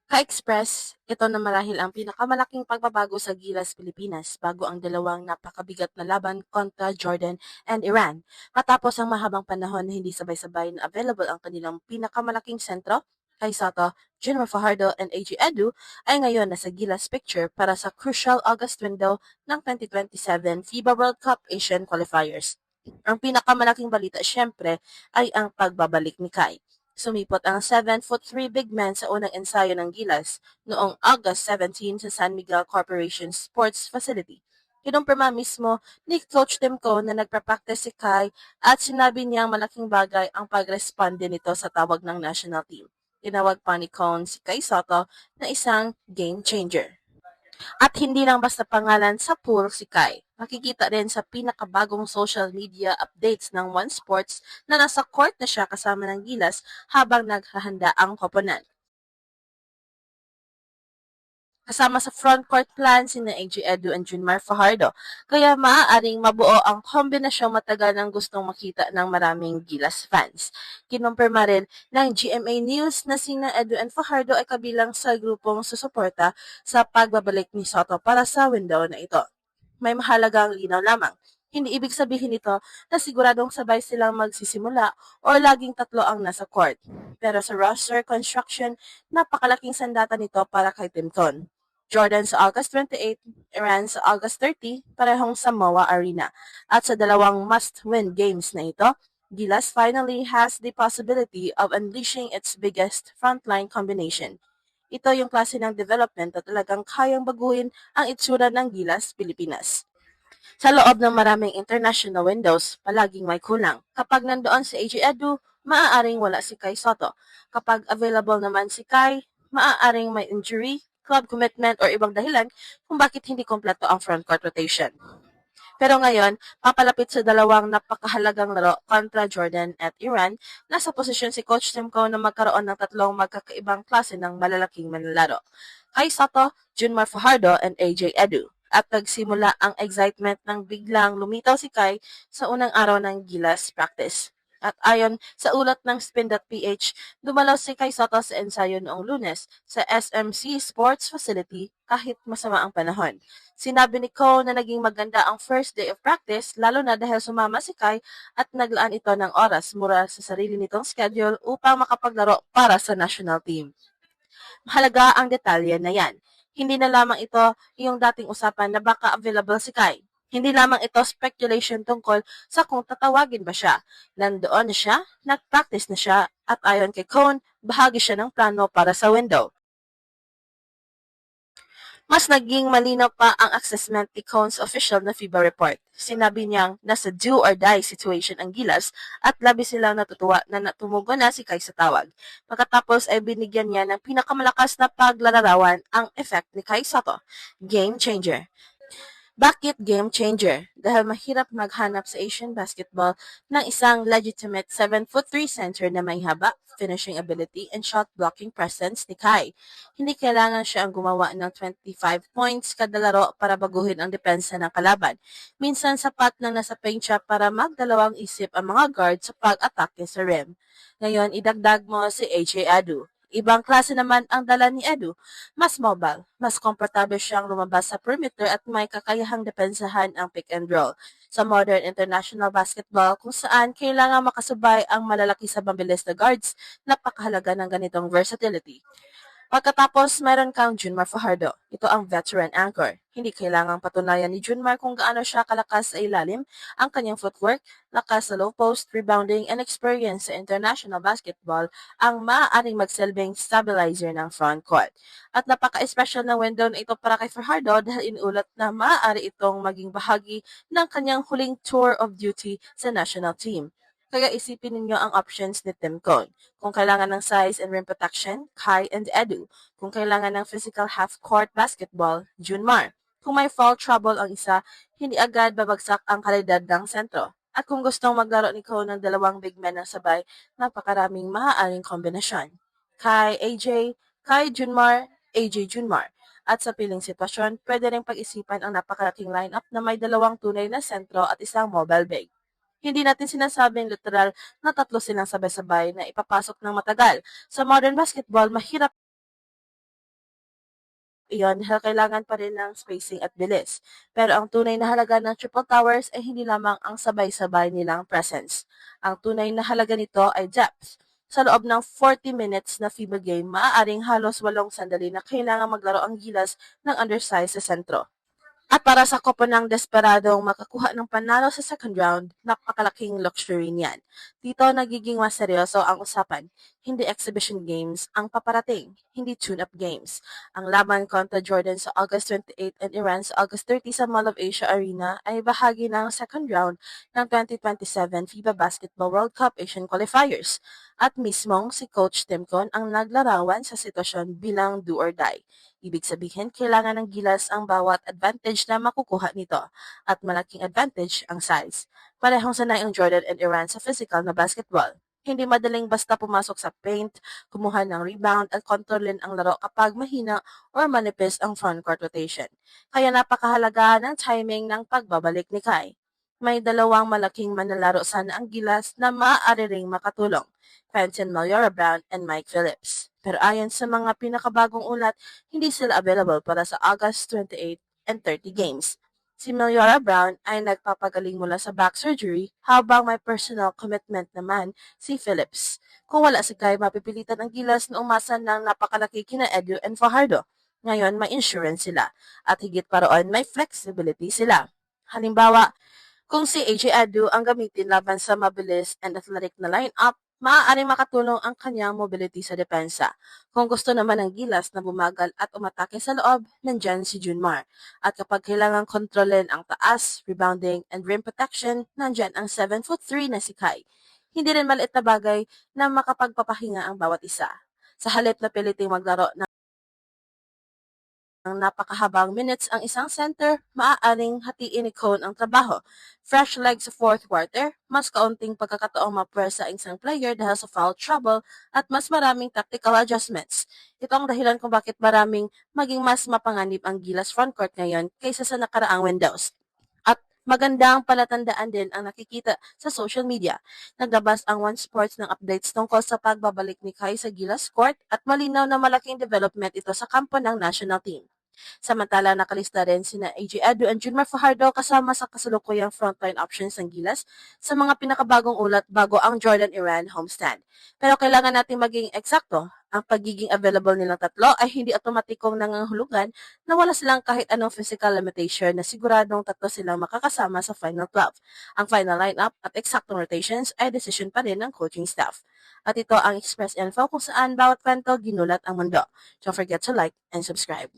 Ka-Express, ito na marahil ang pinakamalaking pagbabago sa Gilas Pilipinas bago ang dalawang napakabigat na laban kontra Jordan and Iran. Matapos ang mahabang panahon na hindi sabay-sabay na available ang kanilang pinakamalaking sentro, kay Soto, Junior Fajardo and AG Edu, ay ngayon nasa Gilas picture para sa crucial August window ng 2027 FIBA World Cup Asian Qualifiers. Ang pinakamalaking balita syempre ay ang pagbabalik ni Kai. Sumipot ang 7'3" big man sa unang ensayo ng Gilas noong August 17 sa San Miguel Corporation Sports Facility. Kinumpirma mismo ni Coach Timko na nagpa-practice si Kai at sinabi niyang malaking bagay ang pag-responde nito sa tawag ng national team. Tinawag pa ni Cone si Kai Soto na isang game changer. At hindi lang basta pangalan sa pool si Kai. Makikita rin sa pinakabagong social media updates ng One Sports na nasa court na siya kasama ng Gilas habang naghahanda ang koponan. Kasama sa frontcourt plan sina AG Edu and Junmar Fajardo, kaya maaaring mabuo ang kombinasyong matagal ng gustong makita ng maraming Gilas fans. Kinumpirma rin ng GMA News na sina Edu and Fajardo ay kabilang sa grupong susuporta sa pagbabalik ni Soto para sa window na ito. May mahalagang linaw lamang. Hindi ibig sabihin nito na siguradong sabay silang magsisimula o laging tatlo ang nasa court. Pero sa roster construction, napakalaking sandata nito para kay Timton. Jordan sa August 28, Iran sa August 30, parehong sa MOA Arena. At sa dalawang must-win games na ito, Gilas finally has the possibility of unleashing its biggest frontline combination. Ito yung klase ng development na talagang kayang baguhin ang itsura ng Gilas, Pilipinas. Sa loob ng maraming international windows, palaging may kulang. Kapag nandoon si AJ Edu, maaaring wala si Kai Soto. Kapag available naman si Kai, maaaring may injury, club commitment, or ibang dahilan kung bakit hindi kompleto ang frontcourt rotation. Pero ngayon, papalapit sa dalawang napakahalagang laro kontra Jordan at Iran, nasa posisyon si Coach Timko na magkaroon ng tatlong magkakaibang klase ng malalaking manlalaro. Kai Soto, Junmar Fajardo, and AJ Edu. At nagsimula ang excitement nang biglang lumitaw si Kai sa unang araw ng Gilas practice. At ayon sa ulat ng Spin.ph, dumalaw si Kai Soto sa ensayo noong Lunes sa SMC Sports Facility kahit masama ang panahon. Sinabi ni Ko na naging maganda ang first day of practice lalo na dahil sumama si Kai at naglaan ito ng oras mula sa sarili nitong schedule upang makapaglaro para sa national team. Mahalaga ang detalye na yan. Hindi na lamang ito yung dating usapan na baka available si Kai. Hindi lamang ito speculation tungkol sa kung tatawagin ba siya. Nandoon na siya, nag-practice na siya, at ayon kay Cone, bahagi siya ng plano para sa window. Mas naging malinaw pa ang assessment ni Cone's official na FIBA report. Sinabi niyang nasa do or die situation ang Gilas at labis silang natutuwa na natumugo na si Kai sa tawag. Pagkatapos ay binigyan niya ng pinakamalakas na paglalarawan ang effect ni Kai Soto. Game changer. Bakit game changer? Dahil mahirap maghanap sa Asian basketball ng isang legitimate 7'3" center na may haba, finishing ability, and shot blocking presence ni Kai. Hindi kailangan siya ang gumawa ng 25 points kada laro para baguhin ang depensa ng kalaban. Minsan sapat lang nasa paint siya para magdalawang isip ang mga guard sa pag-atake sa rim. Ngayon, idagdag mo si AJ Adu. Ibang klase naman ang dala ni Edu. Mas mobile, mas komportable siyang lumabas sa perimeter at may kakayahang depensahan ang pick and roll. Sa modern international basketball kung saan kailangan makasabay ang malalaki sa mabilis na guards, napakahalaga ng ganitong versatility. Pagkatapos, meron kang Junmar Fajardo. Ito ang veteran anchor. Hindi kailangang patunayan ni Junmar kung gaano siya kalakas sa ilalim, ang kanyang footwork, lakas sa low post, rebounding, and experience sa international basketball ang maaaring magsilbing stabilizer ng front court. At napaka-special ng window na ito para kay Fajardo dahil inuulat na maaari itong maging bahagi ng kanyang huling tour of duty sa national team. Kaya isipin ninyo ang options ni Tim Cone. Kung kailangan ng size and rim protection, Kai and Edu. Kung kailangan ng physical half-court basketball, Junmar. Kung may foul trouble ang isa, hindi agad babagsak ang kalidad ng sentro. At kung gustong maglaro ni Cone ng dalawang big men ng sabay, napakaraming maaaring kombinasyon. Kai Junmar, AJ Junmar. At sa piling sitwasyon, pwede rin pag-isipan ang napakalaking lineup na may dalawang tunay na sentro at isang mobile big. Hindi natin sinasabing literal na tatlo silang sabay-sabay na ipapasok ng matagal. Sa modern basketball, mahirap iyon dahil kailangan pa rin ng spacing at bilis. Pero ang tunay na halaga ng Triple Towers ay hindi lamang ang sabay-sabay nilang presence. Ang tunay na halaga nito ay depth. Sa loob ng 40 minutes na FIBA game, maaaring halos 8 sandali na kailangan maglaro ang gilas ng undersize sa sentro. At para sa koponang desperadong makakuha ng panalo sa second round, napakalaking luxury niyan. Dito nagiging mas seryoso ang usapan. Hindi exhibition games ang paparating, hindi tune-up games. Ang laban kontra Jordan sa August 28 and Iran sa August 30 sa Mall of Asia Arena ay bahagi ng second round ng 2027 FIBA Basketball World Cup Asian Qualifiers. At mismong si Coach Timcon ang naglarawan sa sitwasyon bilang do or die. Ibig sabihin, kailangan ng gilas ang bawat advantage na makukuha nito at malaking advantage ang size. Parehong sanay ang Jordan and Iran sa physical na basketball. Hindi madaling basta pumasok sa paint, kumuha ng rebound at kontrolin ang laro kapag mahina or manipis ang frontcourt rotation. Kaya napakahalaga ng timing ng pagbabalik ni Kai. May dalawang malaking manlalaro sana ang gilas na maaari ring makatulong. Fenton Malliora Brown and Mike Phillips. Pero ayon sa mga pinakabagong ulat, hindi sila available para sa August 28 and 30 games. Si Malliora Brown ay nagpapagaling mula sa back surgery habang may personal commitment naman si Phillips. Kung wala si Kai, mapipilitan ang gilas na umasa ng napakalaki kina Edu and Fajardo. Ngayon, may insurance sila at higit pa roon, may flexibility sila. Halimbawa, kung si AJ Edu ang gamitin laban sa mabilis and athletic na lineup, maaaring makatulong ang kanyang mobility sa depensa. Kung gusto naman ng gilas na bumagal at umatake sa loob, nandyan si Junmar. At kapag kailangan kontrolin ang taas, rebounding, and rim protection, nandyan ang 7'3" na si Kai. Hindi rin maliit na bagay na makapagpapahinga ang bawat isa. Sa halip na piliting maglaro ng napakahabang minutes ang isang center, maaaring hatiin ni Cone ang trabaho. Fresh leg sa fourth quarter, mas kaunting pagkakataong mapwersa ang isang player dahil sa foul trouble at mas maraming tactical adjustments. Ito ang dahilan kung bakit maraming maging mas mapanganib ang Gilas frontcourt ngayon kaysa sa nakaraang windows. At magandang palatandaan din ang nakikita sa social media. Naglabas ang One Sports ng updates tungkol sa pagbabalik ni Kai sa Gilas Court at malinaw na malaking development ito sa kampo ng national team. Samantala, nakalista rin sina AJ Edu and Junmar Fajardo kasama sa kasalukuyang frontline options ng Gilas sa mga pinakabagong ulat bago ang Jordan Iran homestand. Pero kailangan natin maging eksakto. Ang pagiging available nilang tatlo ay hindi otomatikong nangangahulugan na wala silang kahit anong physical limitation na siguradong tatlo silang makakasama sa final 12. Ang final lineup at eksaktong rotations ay decision pa rin ng coaching staff. At ito ang Express Info kung saan bawat kwento ginulat ang mundo. Don't forget to like and subscribe.